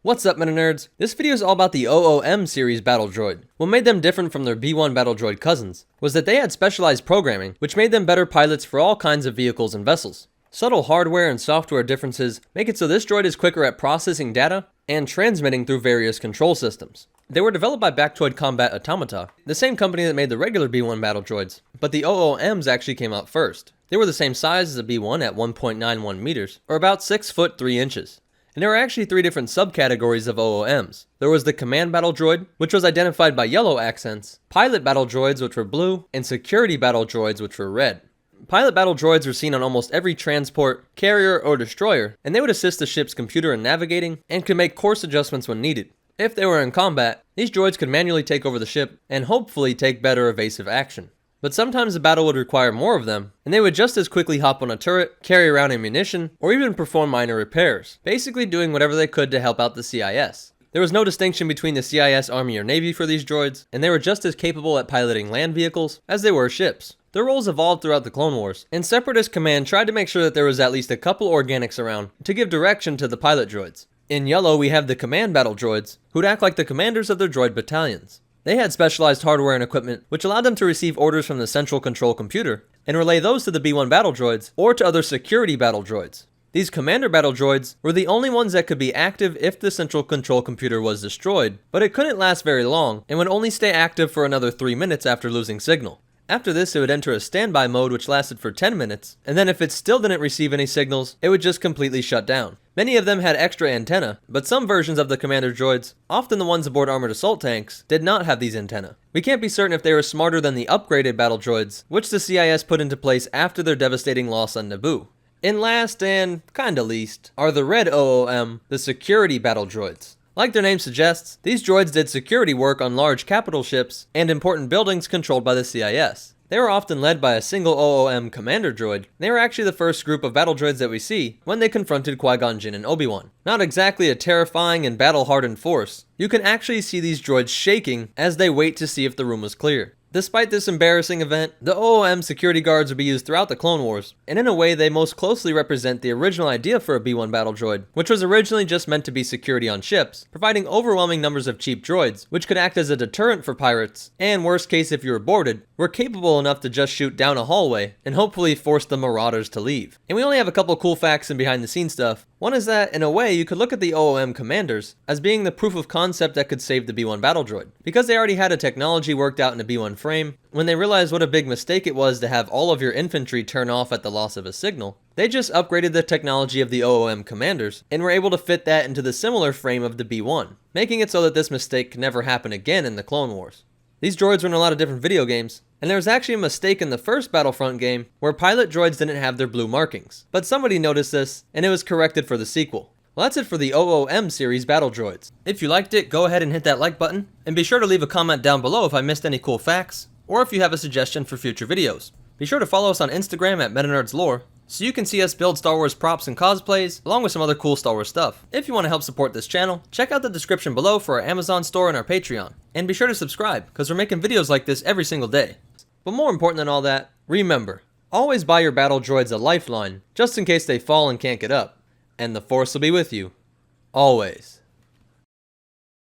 What's up, Meta Nerds? This video is all about the OOM-Series Battle Droid. What made them different from their B1 Battle Droid cousins was that they had specialized programming, which made them better pilots for all kinds of vehicles and vessels. Subtle hardware and software differences make it so this droid is quicker at processing data and transmitting through various control systems. They were developed by Bactoid Combat Automata, the same company that made the regular B1 Battle Droids, but the OOMs actually came out first. They were the same size as the B1 at 1.91 meters, or about 6 foot 3 inches. And there were actually 3 different subcategories of OOMs. There was the Command Battle Droid, which was identified by yellow accents, Pilot Battle Droids, which were blue, and Security Battle Droids, which were red. Pilot Battle Droids were seen on almost every transport, carrier, or destroyer, and they would assist the ship's computer in navigating and could make course adjustments when needed. If they were in combat, these droids could manually take over the ship and hopefully take better evasive action. But sometimes the battle would require more of them, and they would just as quickly hop on a turret, carry around ammunition, or even perform minor repairs, basically doing whatever they could to help out the CIS. There was no distinction between the CIS Army or Navy for these droids, and they were just as capable at piloting land vehicles as they were ships. Their roles evolved throughout the Clone Wars, and Separatist Command tried to make sure that there was at least a couple organics around to give direction to the pilot droids. In yellow, we have the Command Battle Droids, who'd act like the commanders of their droid battalions. They had specialized hardware and equipment, which allowed them to receive orders from the central control computer, and relay those to the B1 Battle Droids, or to other Security Battle Droids. These Commander Battle Droids were the only ones that could be active if the central control computer was destroyed, but it couldn't last very long, and would only stay active for another 3 minutes after losing signal. After this, it would enter a standby mode which lasted for 10 minutes, and then if it still didn't receive any signals, it would just completely shut down. Many of them had extra antennae, but some versions of the Commander droids, often the ones aboard armored assault tanks, did not have these antennae. We can't be certain if they were smarter than the upgraded battle droids, which the CIS put into place after their devastating loss on Naboo. And last, and kinda least, are the red OOM, the Security Battle Droids. Like their name suggests, these droids did security work on large capital ships and important buildings controlled by the CIS. They were often led by a single OOM commander droid. They were actually the first group of battle droids that we see when they confronted Qui-Gon Jinn and Obi-Wan. Not exactly a terrifying and battle-hardened force, you can actually see these droids shaking as they wait to see if the room was clear. Despite this embarrassing event, the OOM security guards would be used throughout the Clone Wars, and in a way they most closely represent the original idea for a B1 battle droid, which was originally just meant to be security on ships, providing overwhelming numbers of cheap droids, which could act as a deterrent for pirates, and worst case if you were boarded, were capable enough to just shoot down a hallway, and hopefully force the marauders to leave. And we only have a couple cool facts and behind the scenes stuff. One is that, in a way, you could look at the OOM commanders as being the proof of concept that could save the B1 battle droid. Because they already had a technology worked out in a B1 frame, when they realized what a big mistake it was to have all of your infantry turn off at the loss of a signal, they just upgraded the technology of the OOM commanders, and were able to fit that into the similar frame of the B1, making it so that this mistake could never happen again in the Clone Wars. These droids were in a lot of different video games, and there was actually a mistake in the first Battlefront game where pilot droids didn't have their blue markings. But somebody noticed this, and it was corrected for the sequel. Well, that's it for the OOM-Series Battle Droids. If you liked it, go ahead and hit that like button, and be sure to leave a comment down below if I missed any cool facts, or if you have a suggestion for future videos. Be sure to follow us on Instagram at MetaNerdsLore, so you can see us build Star Wars props and cosplays, along with some other cool Star Wars stuff. If you want to help support this channel, check out the description below for our Amazon store and our Patreon. And be sure to subscribe, because we're making videos like this every single day. But more important than all that, remember, always buy your battle droids a lifeline, just in case they fall and can't get up. And the Force will be with you, always.